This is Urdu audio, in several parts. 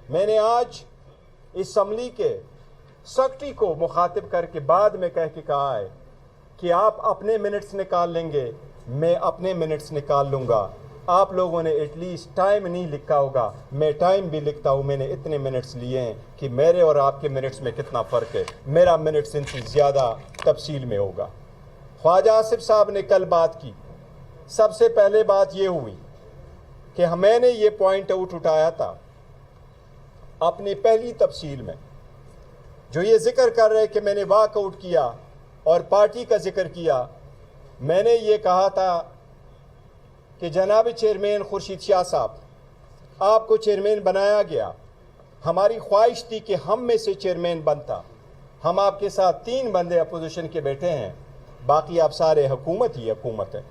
میں نے آج اسمبلی کے سیکرٹری کو مخاطب کر کے بعد میں کہہ کے کہا ہے کہ آپ اپنے منٹس نکال لیں گے، میں اپنے منٹس نکال لوں گا. آپ لوگوں نے ایٹ لیسٹ ٹائم نہیں لکھا ہوگا، میں ٹائم بھی لکھتا ہوں. میں نے اتنے منٹس لیے ہیں کہ میرے اور آپ کے منٹس میں کتنا فرق ہے. میرا منٹس ان سے زیادہ تفصیل میں ہوگا. خواجہ آصف صاحب نے کل بات کی. سب سے پہلے بات یہ ہوئی کہ میں نے یہ پوائنٹ آؤٹ اٹھایا تھا اپنی پہلی تفصیل میں، جو یہ ذکر کر رہے کہ میں نے واک آؤٹ کیا اور پارٹی کا ذکر کیا. میں نے یہ کہا تھا کہ جناب چیئرمین خورشید شاہ صاحب، آپ کو چیئرمین بنایا گیا. ہماری خواہش تھی کہ ہم میں سے چیئرمین بنتا. ہم آپ کے ساتھ 3 بندے اپوزیشن کے بیٹھے ہیں، باقی آپ سارے حکومت ہی حکومت ہے.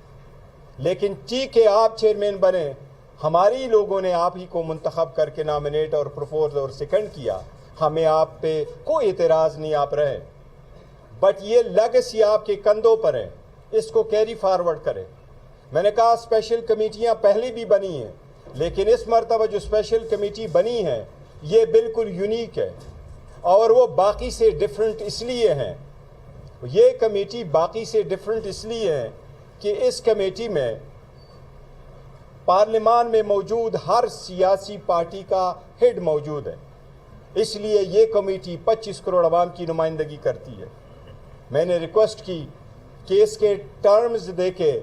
لیکن ٹھیک ہے آپ چیئرمین بنے، ہماری لوگوں نے آپ ہی کو منتخب کر کے نامنیٹ اور پروپوز اور سیکنڈ کیا. ہمیں آپ پہ کوئی اعتراض نہیں، آپ رہے. بٹ یہ لیگسی آپ کے کندھوں پر ہے، اس کو کیری فارورڈ کریں. میں نے کہا اسپیشل کمیٹیاں پہلے بھی بنی ہیں، لیکن اس مرتبہ جو اسپیشل کمیٹی بنی ہے یہ بالکل یونیک ہے، اور وہ باقی سے ڈیفرنٹ اس لیے ہیں. یہ کمیٹی باقی سے ڈیفرنٹ اس لیے ہے کہ اس کمیٹی میں پارلیمان میں موجود ہر سیاسی پارٹی کا ہیڈ موجود ہے. اس لیے یہ کمیٹی 25 کروڑ عوام کی نمائندگی کرتی ہے. میں نے ریکویسٹ کی کہ اس کے ٹرمز دیکھے،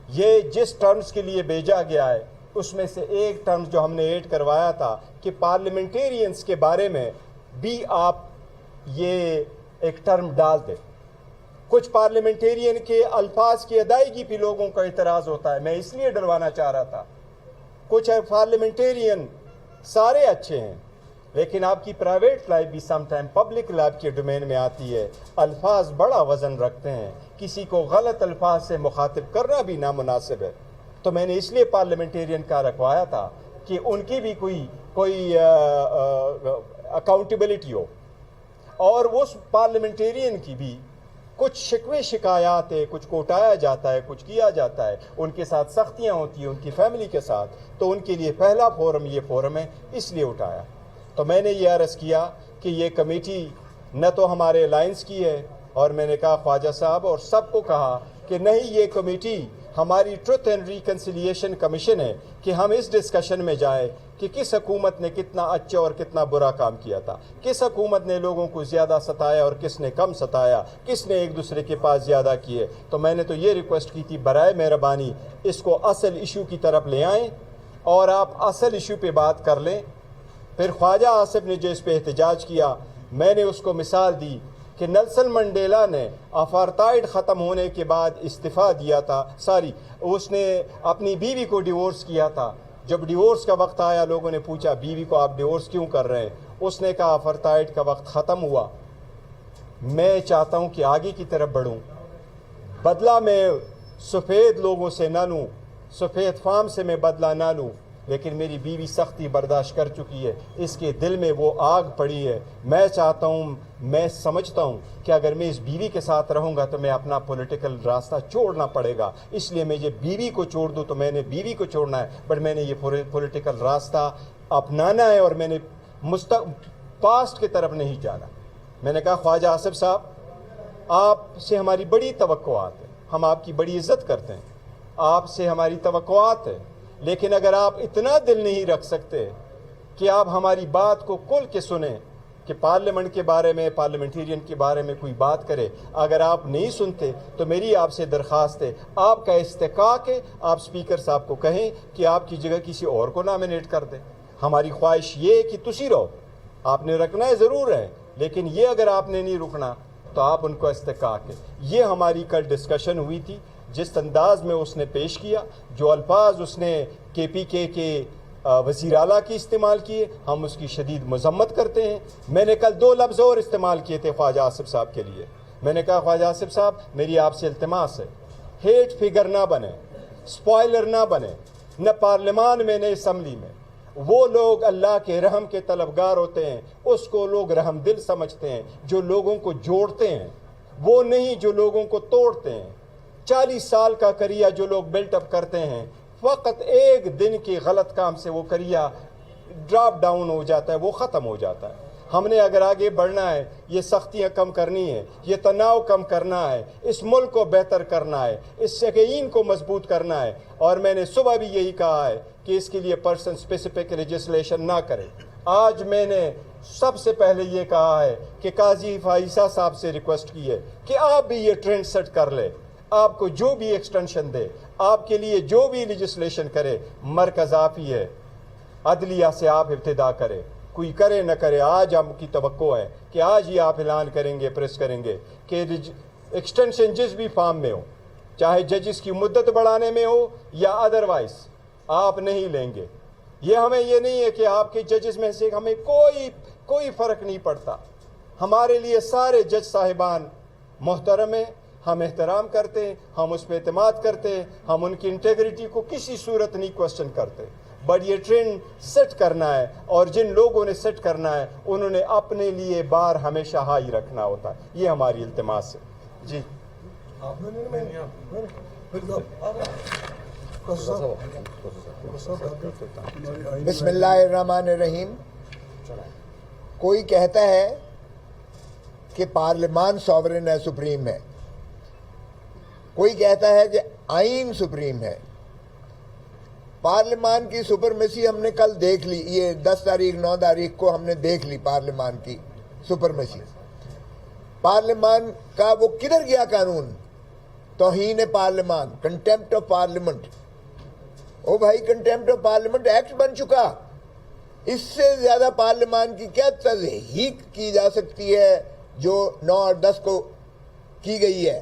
یہ جس ٹرمز کے لیے بھیجا گیا ہے اس میں سے ایک ٹرمز جو ہم نے ایڈ کروایا تھا کہ پارلیمنٹیرینز کے بارے میں بھی آپ یہ ایک ٹرم ڈال دیں. کچھ پارلیمنٹیرین کے الفاظ کی ادائیگی پہ لوگوں کا اعتراض ہوتا ہے، میں اس لیے ڈلوانا چاہ رہا تھا. کچھ پارلیمنٹیرین سارے اچھے ہیں، لیکن آپ کی پرائیویٹ لائف بھی سم ٹائم پبلک لائف کے ڈومین میں آتی ہے. الفاظ بڑا وزن رکھتے ہیں، کسی کو غلط الفاظ سے مخاطب کرنا بھی نامناسب ہے. تو میں نے اس لیے پارلیمنٹیرین کا رکھوایا تھا کہ ان کی بھی کوئی اکاؤنٹیبلٹی ہو، اور اس پارلیمنٹیرین کی بھی کچھ شکوے شکایات ہے، کچھ کوٹایا جاتا ہے، کچھ کیا جاتا ہے، ان کے ساتھ سختیاں ہوتی ہیں ان کی فیملی کے ساتھ. تو ان کے لیے پہلا فورم یہ فورم ہے، اس لیے اٹھایا. تو میں نے یہ عرض کیا کہ یہ کمیٹی نہ تو ہمارے الائنس کی ہے، اور میں نے کہا خواجہ صاحب اور سب کو کہا کہ نہیں، یہ کمیٹی ہماری ٹروتھ اینڈ ریکنسیلیشن کمیشن ہے کہ ہم اس ڈسکشن میں جائیں کہ کس حکومت نے کتنا اچھا اور کتنا برا کام کیا تھا، کس حکومت نے لوگوں کو زیادہ ستایا اور کس نے کم ستایا، کس نے ایک دوسرے کے پاس زیادہ کیے. تو میں نے تو یہ ریکویسٹ کی تھی برائے مہربانی اس کو اصل ایشو کی طرف لے آئیں اور آپ اصل ایشو پہ بات کر لیں. پھر خواجہ آصف نے جو اس پہ احتجاج کیا، میں نے اس کو مثال دی کہ نیلسن منڈیلا نے اپارتھائڈ ختم ہونے کے بعد استعفیٰ دیا تھا، اس نے اپنی بیوی کو ڈیورس کیا تھا. جب ڈیورس کا وقت آیا لوگوں نے پوچھا بیوی کو آپ ڈیورس کیوں کر رہے ہیں؟ اس نے کہا اپارتھائڈ کا وقت ختم ہوا، میں چاہتا ہوں کہ آگے کی طرف بڑھوں، بدلہ میں سفید لوگوں سے نہ لوں، سفید فام سے میں بدلہ نہ لوں، لیکن میری بیوی سختی برداشت کر چکی ہے، اس کے دل میں وہ آگ پڑی ہے. میں چاہتا ہوں، میں سمجھتا ہوں کہ اگر میں اس بیوی کے ساتھ رہوں گا تو میں اپنا پولیٹیکل راستہ چھوڑنا پڑے گا، اس لیے میں یہ بیوی کو چھوڑ دوں تو میں نے بیوی کو چھوڑنا ہے، بٹ میں نے یہ پولیٹیکل راستہ اپنانا ہے اور میں نے پاسٹ کی طرف نہیں جانا. میں نے کہا خواجہ آصف صاحب، آپ سے ہماری بڑی توقعات ہیں، ہم آپ کی بڑی عزت کرتے ہیں، آپ سے ہماری توقعات ہے، لیکن اگر آپ اتنا دل نہیں رکھ سکتے کہ آپ ہماری بات کو کھل کے سنیں کہ پارلیمنٹ کے بارے میں، پارلیمنٹیرین کے بارے میں کوئی بات کرے، اگر آپ نہیں سنتے تو میری آپ سے درخواست ہے، آپ کا استحقاق ہے، آپ اسپیکر صاحب کو کہیں کہ آپ کی جگہ کسی اور کو نامنیٹ کر دیں. ہماری خواہش یہ ہے کہ تسی رہو، آپ نے رکنا ہے ضرور ہے، لیکن یہ اگر آپ نے نہیں رکنا تو آپ ان کو استحقاق ہے. یہ ہماری کل ڈسکشن ہوئی تھی. جس انداز میں اس نے پیش کیا، جو الفاظ اس نے کے پی کے وزیر اعلیٰ کی استعمال کیے، ہم اس کی شدید مذمت کرتے ہیں. میں نے کل 2 لفظ اور استعمال کیے تھے خواجہ آصف صاحب کے لیے. میں نے کہا خواجہ آصف صاحب میری آپ سے التماس ہے، ہیٹ فگر نہ بنے، سپوائلر نہ بنے، نہ پارلیمان میں نہ اسمبلی میں. وہ لوگ اللہ کے رحم کے طلبگار ہوتے ہیں، اس کو لوگ رحم دل سمجھتے ہیں، جو لوگوں کو جوڑتے ہیں، وہ نہیں جو لوگوں کو توڑتے ہیں. 40 سال کا کریہ جو لوگ بلٹ اپ کرتے ہیں، فقط ایک دن کے غلط کام سے وہ کریہ ڈراپ ڈاؤن ہو جاتا ہے، وہ ختم ہو جاتا ہے۔ ہم نے اگر آگے بڑھنا ہے، یہ سختیاں کم کرنی ہے، یہ تناؤ کم کرنا ہے، اس ملک کو بہتر کرنا ہے، اس یقین کو مضبوط کرنا ہے، اور میں نے صبح بھی یہی کہا ہے کہ اس کے لیے پرسن اسپیسیفک لیجسلیشن نہ کرے۔ آج میں نے سب سے پہلے یہ کہا ہے کہ قاضی فائزہ صاحب سے ریکویسٹ کی ہے کہ آپ بھی یہ ٹرینڈ سیٹ کر لیں، آپ کو جو بھی ایکسٹینشن دے، آپ کے لیے جو بھی لیجسلیشن کرے، مرکز آپ ہی ہے، عدلیہ سے آپ ابتدا کرے، کوئی کرے نہ کرے۔ آج ہم کی توقع ہے کہ آج ہی آپ اعلان کریں گے، پریس کریں گے کہ ایکسٹینشن جس بھی فارم میں ہو، چاہے ججز کی مدت بڑھانے میں ہو یا ادروائز، آپ نہیں لیں گے۔ یہ ہمیں یہ نہیں ہے کہ آپ کے ججز میں سے ہمیں کوئی فرق نہیں پڑتا، ہمارے لیے سارے جج صاحبان محترم ہیں، ہم احترام کرتے ہیں، ہم اس پہ اعتماد کرتے ہیں، ہم ان کی انٹیگریٹی کو کسی صورت نہیں کوسچن کرتے، بٹ یہ ٹرینڈ سیٹ کرنا ہے، اور جن لوگوں نے سیٹ کرنا ہے انہوں نے اپنے لیے بار ہمیشہ ہائی رکھنا ہوتا ہے۔ یہ ہماری التماس ہے۔ جی بسم اللہ الرحمن الرحیم۔ کوئی کہتا ہے کہ پارلیمان سوورن ہے، سپریم ہے، کوئی کہتا ہے کہ آئین سپریم ہے۔ پارلیمان کی سپرمیسی ہم نے کل دیکھ لی، یہ 10 تاریخ 9 تاریخ کو ہم نے دیکھ لی پارلیمان کی سپرمیسی۔ پارلیمان کا وہ کدھر گیا قانون؟ توہین پارلیمان، کنٹیمپٹ آف پارلیمنٹ۔ او بھائی، کنٹیمپٹ آف پارلیمنٹ ایکٹ بن چکا، اس سے زیادہ پارلیمان کی کیا تضحیق کی جا سکتی ہے جو 9 اور 10 کو کی گئی ہے؟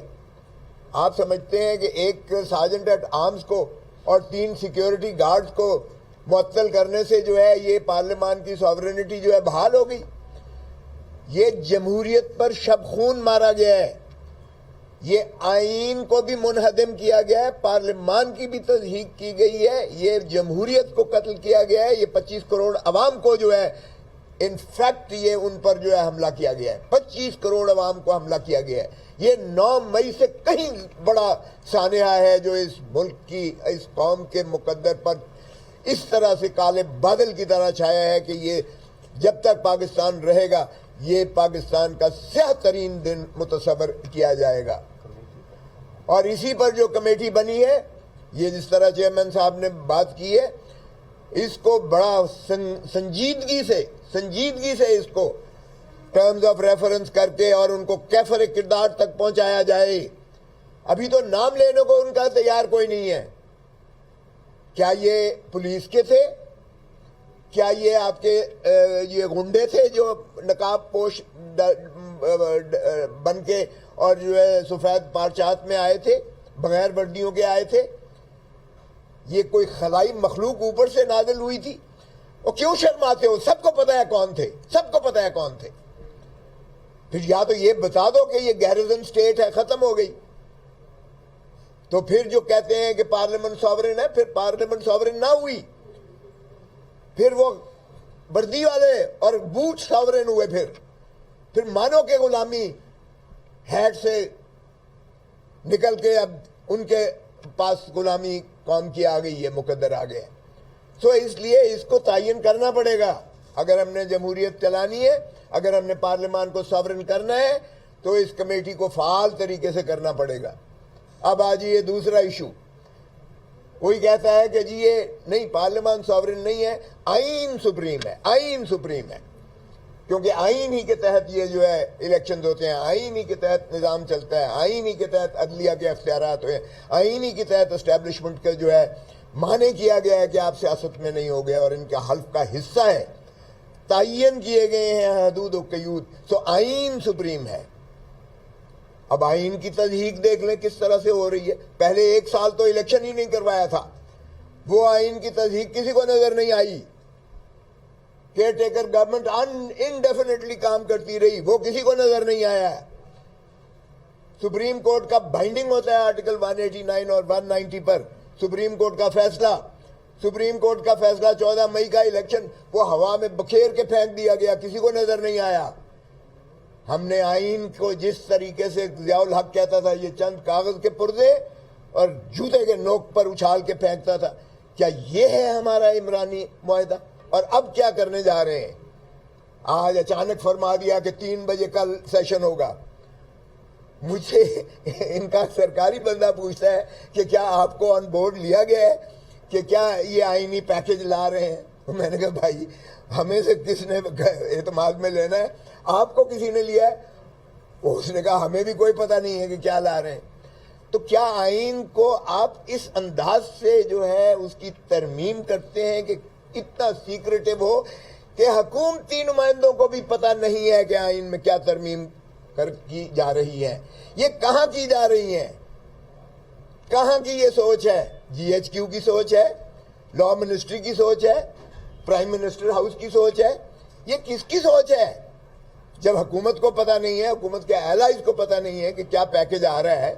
آپ سمجھتے ہیں کہ ایک سارجنٹ ایٹ آرمز کو اور 3 سیکیورٹی گارڈز کو معطل کرنے سے جو ہے یہ پارلیمان کی سوورنٹی جو ہے بحال ہو گئی؟ یہ جمہوریت پر شب خون مارا گیا ہے، یہ آئین کو بھی منہدم کیا گیا ہے، پارلیمان کی بھی تضحیق کی گئی ہے، یہ جمہوریت کو قتل کیا گیا ہے، یہ 25 کروڑ عوام کو جو ہے انفیکٹ یہ ان پر جو ہے حملہ کیا گیا ہے، 25 کروڑ عوام کو حملہ کیا گیا ہے۔ یہ 9 مئی سے کہیں بڑا سانحہ ہے جو اس ملک کی، اس قوم کے مقدر پر اس طرح سے کالے بادل کی طرح چھایا ہے کہ یہ جب تک پاکستان رہے گا یہ پاکستان کا سیاہ ترین دن متصور کیا جائے گا۔ اور اسی پر جو کمیٹی بنی ہے، یہ جس طرح چیئرمین صاحب نے بات کی ہے، اس کو بڑا سنجیدگی سے اس کو ٹرمز آف ریفرنس کر کے اور ان کو کیفر کردار تک پہنچایا جائے۔ ابھی تو نام لینے کو ان کا تیار کوئی نہیں ہے۔ کیا یہ پولیس کے تھے؟ کیا یہ آپ کے یہ غنڈے تھے جو نقاب پوش بن کے اور جو ہے سفید پارچات میں آئے تھے، بغیر وردیوں کے آئے تھے؟ یہ کوئی خلائی مخلوق اوپر سے نازل ہوئی تھی؟ اور کیوں شرماتے ہو؟ سب کو پتہ ہے کون تھے، سب کو پتہ ہے کون تھے۔ پھر یا تو یہ بتا دو کہ یہ گیرزن سٹیٹ ہے، ختم ہو گئی، تو پھر جو کہتے ہیں کہ پارلیمنٹ سوورن ہے، پھر پارلیمنٹ سوورن نہ ہوئی، پھر وہ وردی والے اور بوٹ سوورن ہوئے، پھر مانو کہ غلامی ہیڈ سے نکل کے اب ان کے پاس غلامی قوم کی آ گئی ہے، مقدر آ گئے۔ سو اس لیے اس کو تعین کرنا پڑے گا، اگر ہم نے جمہوریت چلانی ہے، اگر ہم نے پارلیمان کو سوورن کرنا ہے تو اس کمیٹی کو فعال طریقے سے کرنا پڑے گا۔ اب آج یہ دوسرا ایشو، کوئی کہتا ہے کہ جی یہ نہیں، پارلیمان سوورن نہیں ہے، آئین سپریم ہے، آئین سپریم ہے، کیونکہ آئین ہی کے تحت یہ جو ہے الیکشنز ہوتے ہیں، آئین ہی کے تحت نظام چلتا ہے، آئین ہی کے تحت عدلیہ کے اختیارات ہوئے ہیں، آئین ہی کے تحت اسٹیبلشمنٹ کا جو ہے معنی کیا گیا ہے کہ آپ سیاست میں نہیں ہو گئے اور ان کا حلف کا حصہ ہے، تعین کیے گئے ہیں حدود و قیود، سو آئین سپریم ہے۔ اب آئین کی تضحیق دیکھ لیں کس طرح سے ہو رہی ہے۔ پہلے 1 سال تو الیکشن ہی نہیں کروایا تھا، وہ آئین کی تضحیق کسی کو نظر نہیں آئی۔ کیئر ٹیکر گورنمنٹ انڈیفینیٹلی کام کرتی رہی، وہ کسی کو نظر نہیں آیا ہے۔ سپریم کورٹ کا بائنڈنگ ہوتا ہے آرٹیکل 189 اور 190 پر، سپریم کورٹ کا فیصلہ، سپریم کورٹ کا فیصلہ 14 مئی کا الیکشن وہ ہوا میں بکھیر کے پھینک دیا گیا، کسی کو نظر نہیں آیا۔ ہم نے آئین کو جس طریقے سے ضیاء الحق کہتا تھا یہ چند کاغذ کے پردے اور جوتے کے نوک پر اچھال کے پھینکتا تھا، کیا یہ ہے ہمارا عمرانی معاہدہ؟ اور اب کیا کرنے جا رہے ہیں. آج اچانک فرما دیا کہ 3 بجے کل سیشن ہوگا. مجھ سے ان کا سرکاری بندہ پوچھتا ہے کہ کیا آپ کو آن بورڈ لیا گیا ہے کہ کیا یہ آئینی پیکج لا رہے ہیں. میں نے کہا بھائی ہمیں سے کس نے اعتماد میں لینا ہے, آپ کو کسی نے لیا ہے؟ اس نے کہا ہمیں بھی کوئی پتہ نہیں ہے کہ کیا لا رہے ہیں. تو کیا آئین کو آپ اس انداز سے جو ہے اس کی ترمیم کرتے ہیں کہ اتنا سیکریٹو ہو کہ حکومتی نمائندوں کو بھی پتہ نہیں ہے کہ آئین میں کیا ترمیم کی جا رہی ہے. یہ کہاں کی جا رہی ہیں؟ کہاں کی یہ سوچ ہے؟ جی ایچ کیو کی سوچ ہے, لا منسٹری کی سوچ ہے, پرائم منسٹر ہاؤس کی سوچ ہے. یہ کس کی سوچ ہے؟ جب حکومت کو پتہ نہیں ہے, حکومت کے ایلائز کو پتہ نہیں ہے کہ کیا پیکج آ رہا ہے,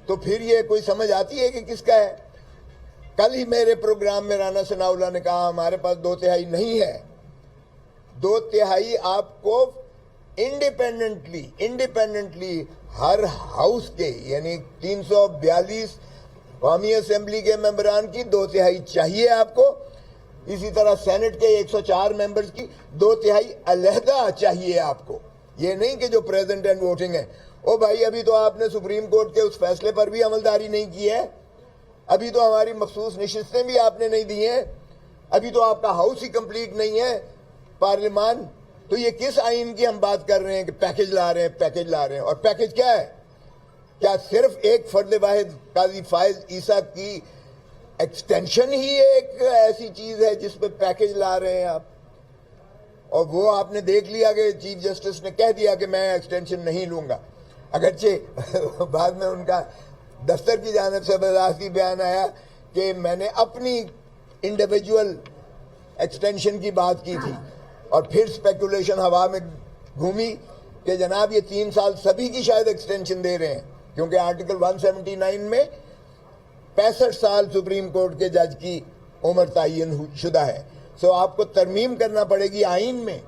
تو پھر یہ کوئی سمجھ آتی ہے کہ کس کا ہے؟ کل ہی میرے پروگرام میں رانا ثناء اللہ نے کہا ہمارے پاس 2/3 نہیں ہے. 2/3 آپ کو انڈیپینڈنٹلی ہر ہاؤس کے یعنی 342 قومی اسمبلی کے ممبران کی 2/3 چاہیے آپ کو. اسی طرح سینٹ کے 104 ممبرز کی 2/3 علیحدہ چاہیے آپ کو. یہ نہیں کہ جو پریزنٹ اینڈ ووٹنگ ہے. او بھائی ابھی تو آپ نے سپریم کورٹ کے اس فیصلے پر بھی عملداری نہیں کی ہے, ابھی تو ہماری مخصوص نشستیں بھی آپ نے نہیں دی ہیں, ابھی تو آپ کا ہاؤس ہی کمپلیٹ نہیں ہے پارلیمان. تو یہ کس آئین کی ہم بات کر رہے ہیں کہ پیکج لا رہے ہیں. اور پیکج کیا ہے؟ کیا صرف ایک فرد واحد قاضی فائز عیسیٰ کی ایکسٹینشن ہی ایک ایسی چیز ہے جس پہ پیکج لا رہے ہیں آپ؟ اور وہ آپ نے دیکھ لیا کہ چیف جسٹس نے کہہ دیا کہ میں ایکسٹینشن نہیں لوں گا, اگرچہ بعد میں ان کا دفتر کی جانب سے بذاتی بیان آیا کہ میں نے اپنی انڈیویجول ایکسٹینشن کی بات کی تھی, اور پھر سپیکولیشن ہوا میں گھومی کہ جناب یہ 3 سال سبھی کی شاید ایکسٹینشن دے رہے ہیں, کیونکہ آرٹیکل 179 میں 65 سال سپریم کورٹ کے جج کی عمر تعین شدہ ہے. سو آپ کو ترمیم کرنا پڑے گی آئین میں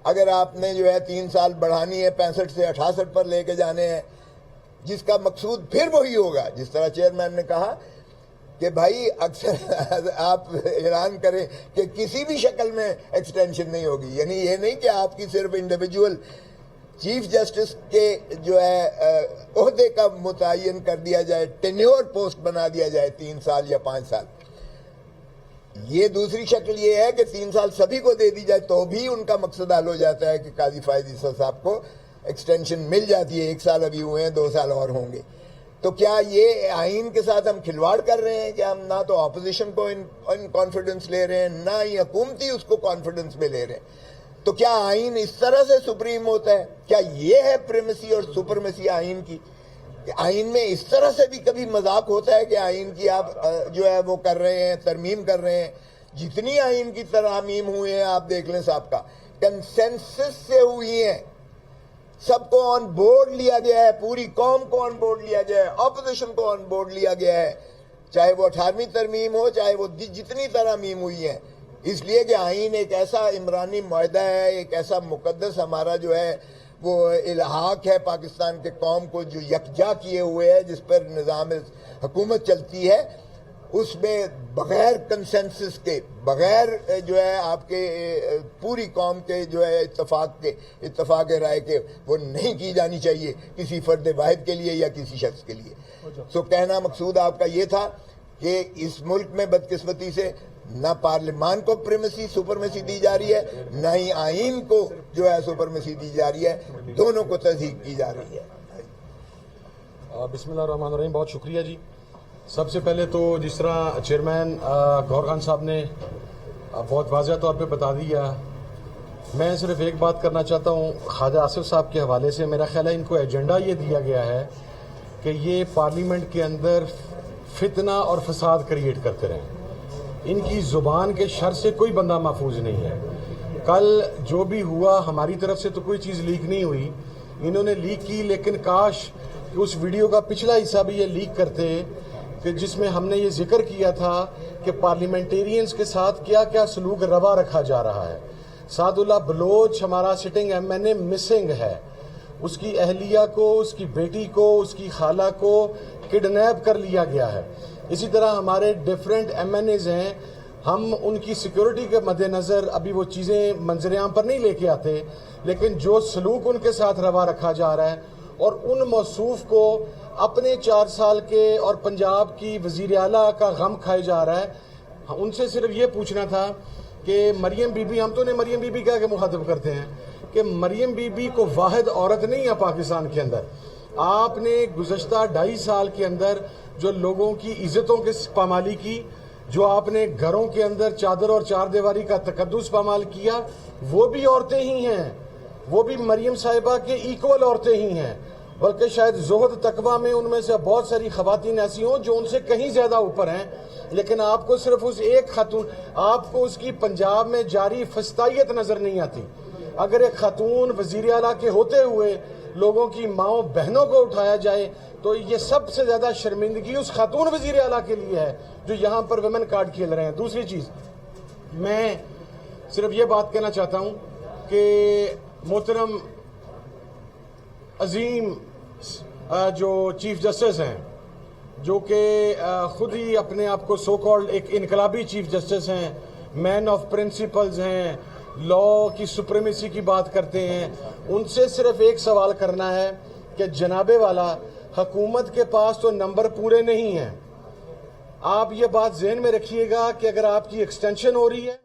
اگر آپ نے جو ہے 3 سال بڑھانی ہے, 65 سے 68 پر لے کے جانے ہیں, جس کا مقصود پھر وہی ہوگا جس طرح چیئرمین نے کہا کہ بھائی اکثر آپ اعلان کریں کہ کسی بھی شکل میں ایکسٹینشن نہیں ہوگی. یعنی یہ نہیں کہ آپ کی صرف انڈیویجول چیف جسٹس کے جو ہے عہدے کا متعین کر دیا جائے, ٹینیور پوسٹ بنا دیا جائے 3 سال یا 5 سال. یہ دوسری شکل یہ ہے کہ 3 سال سبھی کو دے دی جائے تو بھی ان کا مقصد حل ہو جاتا ہے کہ قاضی فائز عیسیٰ صاحب کو ایکسٹینشن مل جاتی ہے. 1 سال ابھی ہوئے ہیں, 2 سال اور ہوں گے. تو کیا یہ آئین کے ساتھ ہم کھلواڑ کر رہے ہیں کہ ہم نہ تو اپوزیشن کو ان کانفیڈنس لے رہے ہیں, نہ ہی حکومتی اس کو کانفیڈنس میں لے رہے ہیں؟ تو کیا آئین اس طرح سے سپریم ہوتا ہے؟ کیا یہ ہے پریمیسی اور سپرمیسی آئین کی؟ کہ آئین میں اس طرح سے بھی کبھی مذاق ہوتا ہے کہ آئین کی آپ جو ہے وہ کر رہے ہیں, ترمیم کر رہے ہیں. جتنی آئین کی ترامیم ہوئی ہیں آپ دیکھ لیں, صاحب کا کنسنسس سے ہوئی ہیں, سب کو آن بورڈ لیا گیا ہے, پوری قوم کو آن بورڈ لیا گیا ہے, اپوزیشن کو آن بورڈ لیا گیا ہے, چاہے وہ 18ویں ترمیم ہو, چاہے وہ جتنی ترامیم ہوئی ہیں. اس لیے کہ آئین ایک ایسا عمرانی معاہدہ ہے, ایک ایسا مقدس ہمارا جو ہے وہ الحاق ہے پاکستان کے قوم کو جو یکجا کیے ہوئے ہے, جس پر نظام حکومت چلتی ہے. اس میں بغیر کنسنسس کے, بغیر جو ہے آپ کے پوری قوم کے جو ہے اتفاق رائے کے وہ نہیں کی جانی چاہیے کسی فرد واحد کے لیے یا کسی شخص کے لیے. سو کہنا مقصود آپ کا یہ تھا کہ اس ملک میں بدقسمتی سے نہ پارلیمان کو پریمیسی سپرمیسی دی جا رہی ہے, نہ ہی آئین کو جو ہے سپرمیسی دی جا رہی ہے, دونوں کو تضحیق کی جا رہی ہے. بسم اللہ الرحمن الرحیم. بہت شکریہ جی. سب سے پہلے تو جس طرح چیئرمین گور خان صاحب نے بہت واضح طور پہ بتا دیا, میں صرف ایک بات کرنا چاہتا ہوں خواجہ آصف صاحب کے حوالے سے. میرا خیال ہے ان کو ایجنڈا یہ دیا گیا ہے کہ یہ پارلیمنٹ کے اندر فتنہ اور فساد کریٹ کرتے رہیں. ان کی زبان کے شر سے کوئی بندہ محفوظ نہیں ہے. کل جو بھی ہوا ہماری طرف سے تو کوئی چیز لیک نہیں ہوئی, انہوں نے لیک کی, لیکن کاش کہ اس ویڈیو کا پچھلا حصہ بھی یہ لیک کرتے کہ جس میں ہم نے یہ ذکر کیا تھا کہ پارلیمنٹیرینز کے ساتھ کیا کیا سلوک روا رکھا جا رہا ہے. سعد اللہ بلوچ ہمارا sitting M N A missing ہے, اس کی اہلیہ کو, اس کی بیٹی کو, اس کی خالہ کو کڈنیپ کر لیا گیا ہے. اسی طرح ہمارے ڈیفرنٹ ایم این ایز ہیں ہم ان کی سیکیورٹی کے مد نظر ابھی وہ چیزیں منظر عام پر نہیں لے کے آتے، لیکن جو سلوک ان کے ساتھ روا رکھا جا رہا ہے اور ان موصوف کو اپنے 4 سال کے اور پنجاب کی وزیر اعلیٰ کا غم کھائے جا رہا ہے، ان سے صرف یہ پوچھنا تھا کہ مریم بی بی، ہم تو انہیں مریم بی بی کہہ کے مخاطب کرتے ہیں کہ مریم بی بی کو واحد عورت نہیں ہے پاکستان کے اندر. آپ نے گزشتہ 2.5 سال کے اندر جو لوگوں کی عزتوں کی پامالی کی، جو آپ نے گھروں کے اندر چادر اور چار دیواری کا تقدس پامال کیا، وہ بھی عورتیں ہی ہیں، وہ بھی مریم صاحبہ کے ایکول عورتیں ہی ہیں، بلکہ شاید زہد تقویٰ میں ان میں سے بہت ساری خواتین ایسی ہوں جو ان سے کہیں زیادہ اوپر ہیں، لیکن آپ کو صرف اس ایک خاتون، آپ کو اس کی پنجاب میں جاری فسطائیت نظر نہیں آتی. اگر ایک خاتون وزیر اعلیٰ کے ہوتے ہوئے لوگوں کی ماؤں بہنوں کو اٹھایا جائے تو یہ سب سے زیادہ شرمندگی اس خاتون وزیر اعلیٰ کے لیے ہے جو یہاں پر ویمن کارڈ کھیل رہے ہیں. دوسری چیز، میں صرف یہ بات کہنا چاہتا ہوں کہ محترم عظیم جو چیف جسٹس ہیں، جو کہ خود ہی اپنے آپ کو سو کالڈ ایک انقلابی چیف جسٹس ہیں، مین آف پرنسپلز ہیں، لا کی سپریمیسی کی بات کرتے ہیں، ان سے صرف ایک سوال کرنا ہے کہ جناب والا، حکومت کے پاس تو نمبر پورے نہیں ہیں. آپ یہ بات ذہن میں رکھیے گا کہ اگر آپ کی ایکسٹینشن ہو رہی ہے